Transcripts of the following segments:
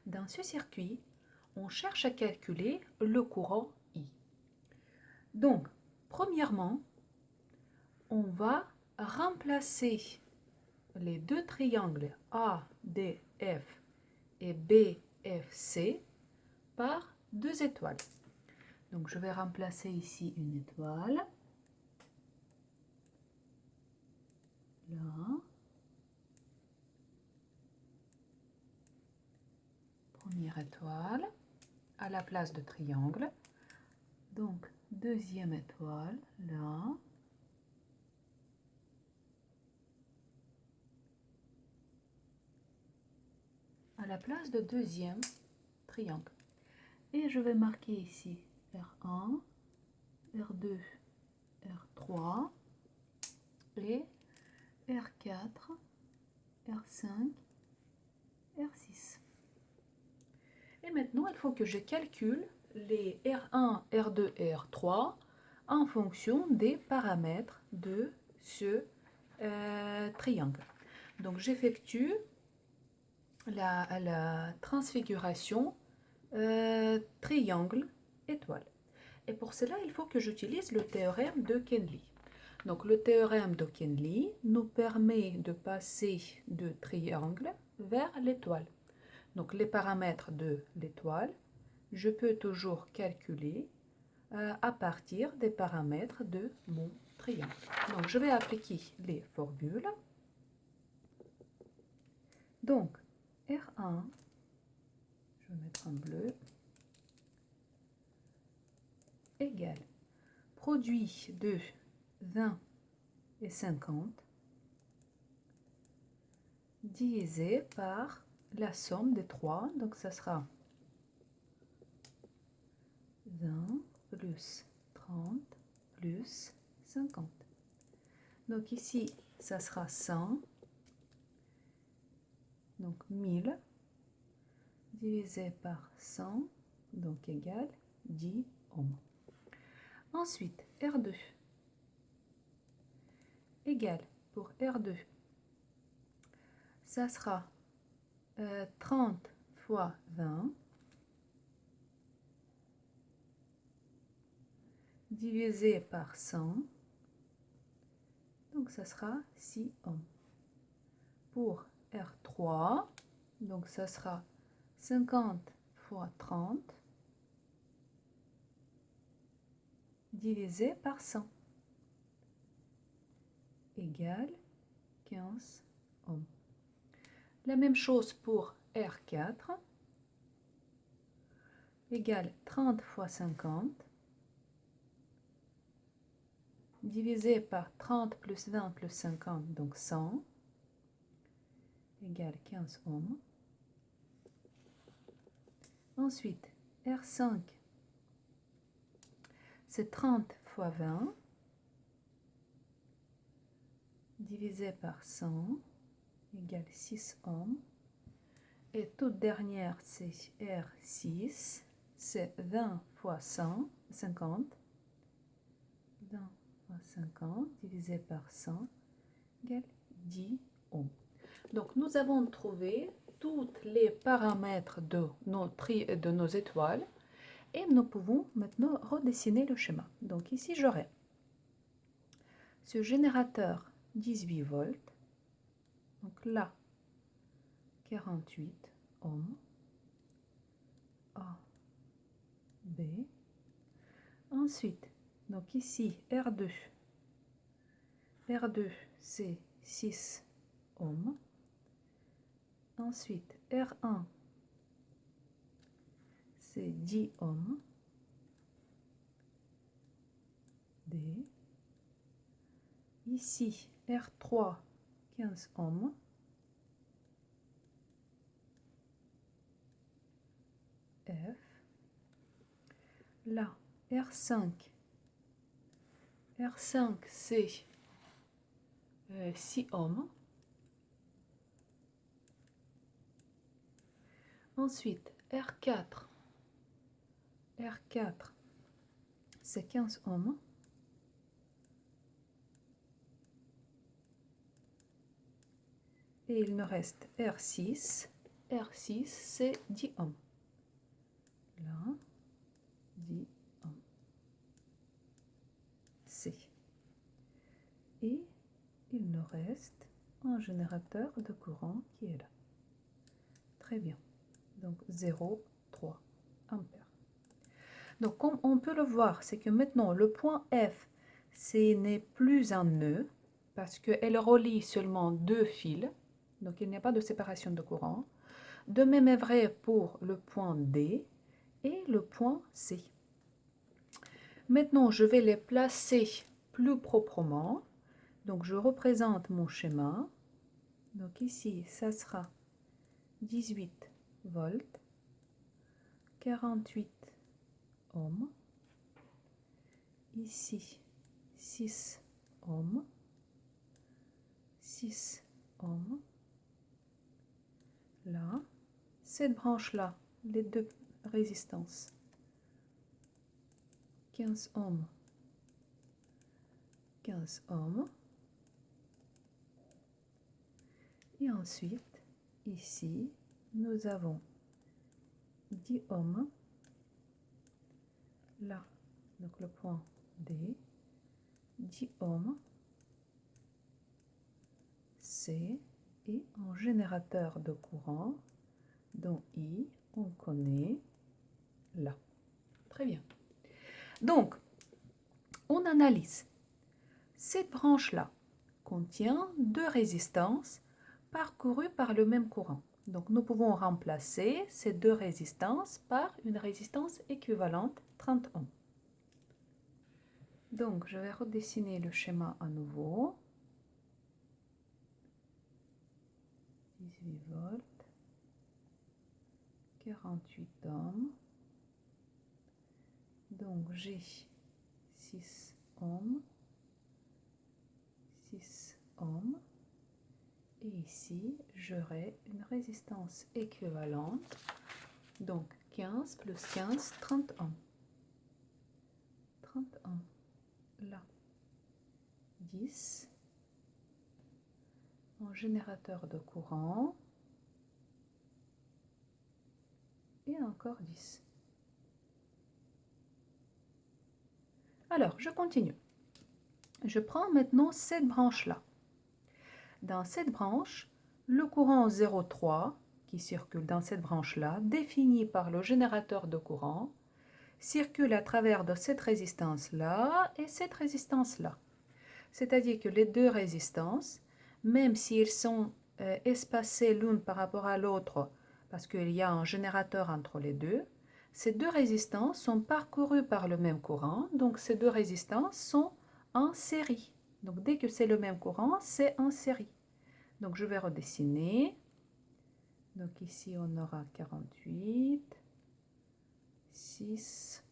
Dans ce circuit, on cherche à calculer le courant I. Donc, premièrement, on va remplacer les deux triangles ADF et BFC par deux étoiles. Donc, je vais remplacer ici une étoile. Là. Première étoile à la place de triangle. Donc, deuxième étoile, là. À la place de deuxième triangle. Et je vais marquer ici R1, R2, R3 et R4, R5, R6. Et maintenant, il faut que je calcule les R1, R2 et R3 en fonction des paramètres de ce triangle. Donc, j'effectue la transfiguration triangle étoile. Et pour cela, il faut que j'utilise le théorème de Kenly. Donc, le théorème de Kenly nous permet de passer de triangle vers l'étoile. Donc, les paramètres de l'étoile, je peux toujours calculer à partir des paramètres de mon triangle. Donc, je vais appliquer les formules. Donc, R1, je vais mettre en bleu, égale produit de 20 et 50 divisé par la somme des trois. Donc, ça sera 20 plus 30 plus 50. Donc, ici, ça sera 100. Donc, 1000 divisé par 100, donc égale 10 ohms. Ensuite, R2 égale, pour R2, ça sera 30 fois 20 divisé par 100, donc ça sera 6 ohms. Pour R3, donc ça sera 50 fois 30 divisé par 100 égale 15 ohms. La même chose pour R4 égale 30 fois 50 divisé par 30 plus 20 plus 50, donc 100 égale 15 ohms. Ensuite, R5, c'est 30 fois 20 divisé par 100 égale 6 ohms. Et toute dernière, c'est R6, c'est 20 fois 100, 50. 20 fois 50 divisé par 100 égale 10 ohms. Donc, nous avons trouvé tous les paramètres de nos étoiles et nous pouvons maintenant redessiner le schéma. Donc, ici, j'aurai ce générateur 18 volts. Donc là, 48 ohms. A, B. Ensuite, donc ici, R2. R2, c'est 6 ohms. Ensuite, R1, c'est 10 ohms. D. Ici, R3, 15 ohms. F. Là, R5. R5, c'est 6 ohms. Ensuite, R4. R4, c'est 15 ohms. Et il me reste R6. R6, c'est 10 ohms. Là, 10 ohms. C. Et il nous reste un générateur de courant qui est là. Très bien. Donc 0,3 ampères. Donc comme on peut le voir, c'est que maintenant le point F, ce n'est plus un nœud parce qu'elle relie seulement deux fils. Donc il n'y a pas de séparation de courant. De même est vrai pour le point D et le point C. Maintenant, je vais les placer plus proprement. Donc je représente mon schéma. Donc ici, ça sera 18 volts, 48 ohms. Ici, 6 ohms, 6 ohms. Là, cette branche-là, les deux résistances, 15 ohms, 15 ohms. Et ensuite, ici, nous avons 10 ohms. Là, donc le point D, 10 ohms, C, et en générateur de courant, dont I, on connaît là. Très bien. Donc, on analyse. Cette branche-là contient deux résistances parcourues par le même courant. Donc, nous pouvons remplacer ces deux résistances par une résistance équivalente, 30 ohms. Donc, je vais redessiner le schéma à nouveau. 18 volts, 48 ohms. Donc, j'ai 6 ohms, 6 ohms. Et ici, j'aurai une résistance équivalente. Donc, 15 plus 15, 30 ohms. 30 ohms. Là, 10. En générateur de courant. Et encore 10. Alors, je continue. Je prends maintenant cette branche-là. Dans cette branche, le courant 0,3 qui circule dans cette branche-là, défini par le générateur de courant, circule à travers de cette résistance-là et cette résistance-là. C'est-à-dire que les deux résistances, même s'ils sont espacées l'une par rapport à l'autre, parce qu'il y a un générateur entre les deux, ces deux résistances sont parcourues par le même courant, donc ces deux résistances sont en série. Donc dès que c'est le même courant, c'est en série. Donc je vais redessiner. Donc ici on aura 48, 6,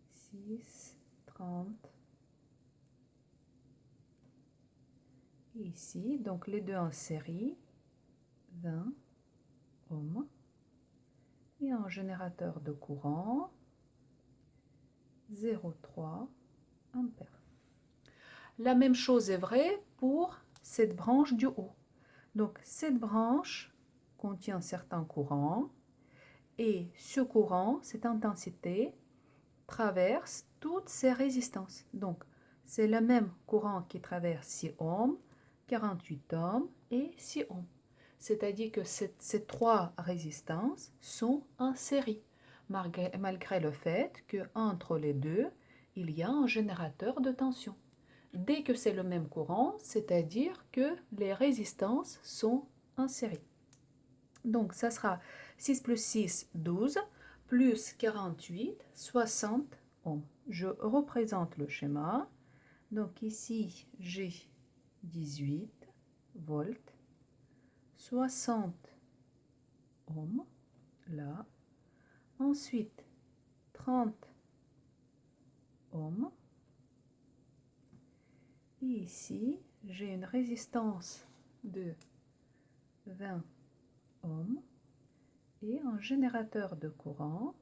6, 30. Et ici, donc les deux en série, 20 ohms. Et un générateur de courant, 0,3 ampères. La même chose est vraie pour cette branche du haut. Donc cette branche contient certains courants et ce courant, cette intensité, traverse toutes ces résistances. Donc c'est le même courant qui traverse 6 ohms, 48 ohms et 6 ohms. C'est-à-dire que ces trois résistances sont en série, malgré le fait qu'entre les deux, il y a un générateur de tension. Dès que c'est le même courant, c'est-à-dire que les résistances sont en série. Donc, ça sera 6 plus 6, 12, plus 48, 60 ohms. Je représente le schéma. Donc, ici, j'ai 18 volts, 60 ohms, là. Ensuite, 30 ohms. Et ici, j'ai une résistance de 20 ohms et un générateur de courant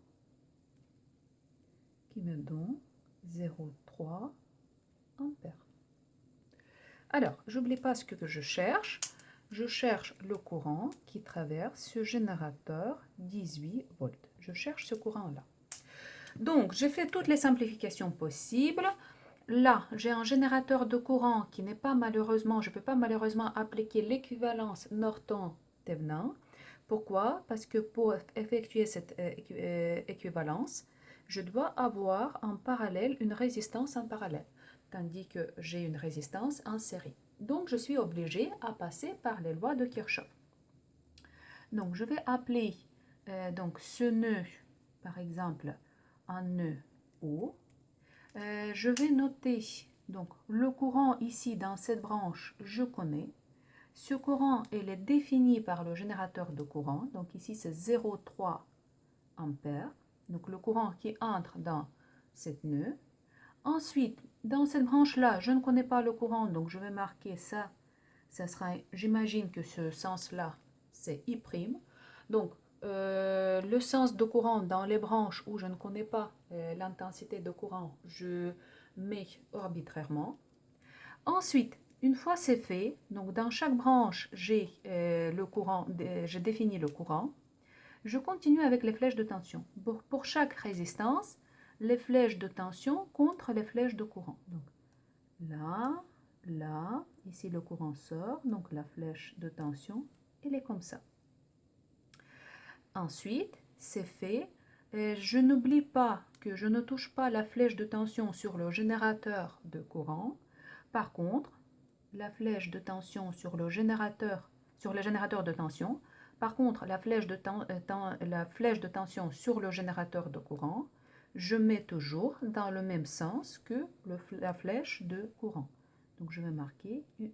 qui me donne 0,3 ampères. Alors, j'oublie pas ce que je cherche. Je cherche le courant qui traverse ce générateur 18 volts. Je cherche ce courant-là. Donc, j'ai fait toutes les simplifications possibles. Là, j'ai un générateur de courant qui n'est pas malheureusement, je ne peux pas malheureusement appliquer l'équivalence Norton-Thevenin. Pourquoi? Parce que pour effectuer cette équivalence, je dois avoir en parallèle une résistance en parallèle, tandis que j'ai une résistance en série. Donc, je suis obligée à passer par les lois de Kirchhoff. Donc, je vais appeler donc ce nœud, par exemple, un nœud O. Je vais noter donc le courant ici dans cette branche, je connais. Ce courant, il est défini par le générateur de courant. Donc ici, c'est 0,3 ampères. Donc le courant qui entre dans cette nœud. Ensuite, dans cette branche-là, je ne connais pas le courant, donc je vais marquer ça. Ça sera, j'imagine que ce sens-là, c'est I'. Donc, le sens de courant dans les branches où je ne connais pas l'intensité de courant, je mets arbitrairement. Ensuite, une fois c'est fait, donc dans chaque branche, j'ai le courant, j'ai défini le courant. Je continue avec les flèches de tension. Pour chaque résistance, les flèches de tension contre les flèches de courant. Donc là, là, ici le courant sort, donc la flèche de tension, elle est comme ça. Ensuite, c'est fait. Je n'oublie pas que je ne touche pas la flèche de tension sur le générateur de courant. Par contre, la flèche de tension sur le générateur de tension. Par contre, la flèche de tension sur le générateur de courant, je mets toujours dans le même sens que la flèche de courant. Donc, je vais marquer UI.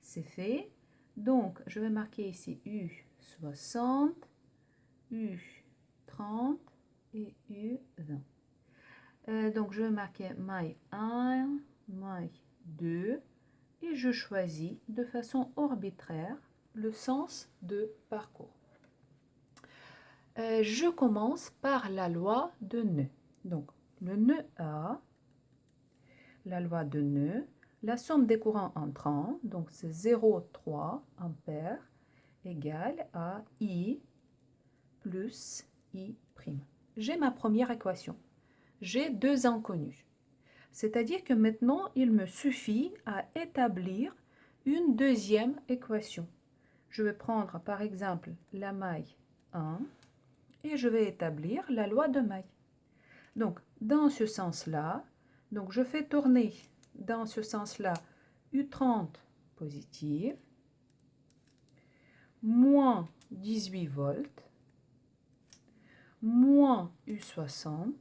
C'est fait. Donc, je vais marquer ici U60, U30 et U20. Donc, je vais marquer maille 1, maille 2 et je choisis de façon arbitraire le sens de parcours. Je commence par la loi de nœud. Donc, le nœud A, la loi de nœud, la somme des courants entrants, donc c'est 0,3 ampères, égale à I plus I'. J'ai ma première équation. J'ai deux inconnus. C'est-à-dire que maintenant, il me suffit à établir une deuxième équation. Je vais prendre par exemple la maille 1 et je vais établir la loi de maille. Donc, dans ce sens-là, donc je fais tourner dans ce sens-là U30 positive, moins 18 volts, moins U60,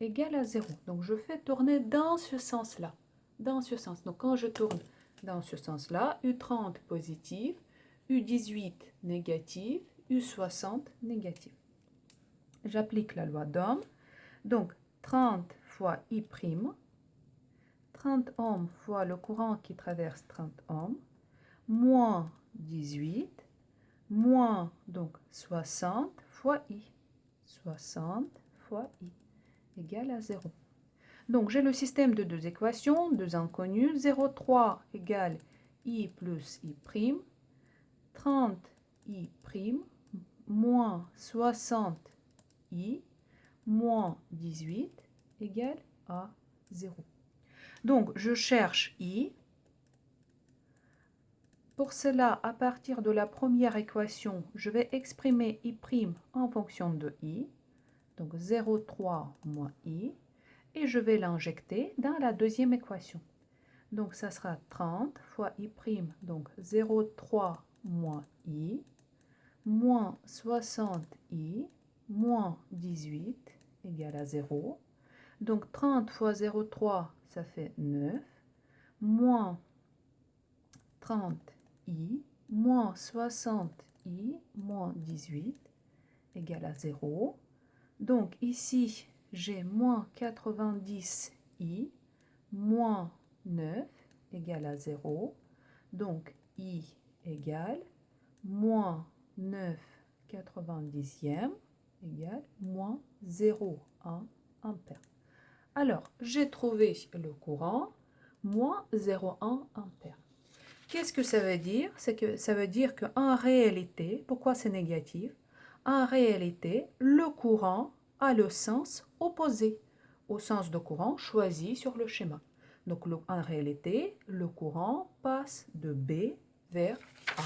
égale à 0. Donc, je fais tourner dans ce sens-là. Dans ce sens. Donc, quand je tourne dans ce sens-là, U30 positive, U18 négative, U60 négative. J'applique la loi d'Ohm. Donc, 30 fois I', 30 ohms fois le courant qui traverse 30 ohms, moins 18, moins donc 60 fois I. 60 fois I égale à 0. Donc, j'ai le système de deux équations, deux inconnues. 0,3 égale I plus I', 30 I' moins 60 I moins 18 égale à 0. Donc, je cherche I. Pour cela, à partir de la première équation, je vais exprimer I' en fonction de I. Donc, 0,3 moins I. Et je vais l'injecter dans la deuxième équation. Donc, ça sera 30 fois I', donc 0,3 moins I, moins 60 I, moins 18 égale à 0. Donc, 30 fois 0,3, ça fait 9, moins 30 I, moins 60 I, moins 18 égale à 0. Donc, ici, j'ai moins 90 I, moins 9 égale à 0. Donc, I égale moins 9 90e égale moins 0,1 ampère. Alors, j'ai trouvé le courant, moins 0,1 ampère. Qu'est-ce que ça veut dire? C'est que ça veut dire qu'en réalité, pourquoi c'est négatif? En réalité, le courant a le sens opposé au sens de courant choisi sur le schéma. Donc, en réalité, le courant passe de B vers A.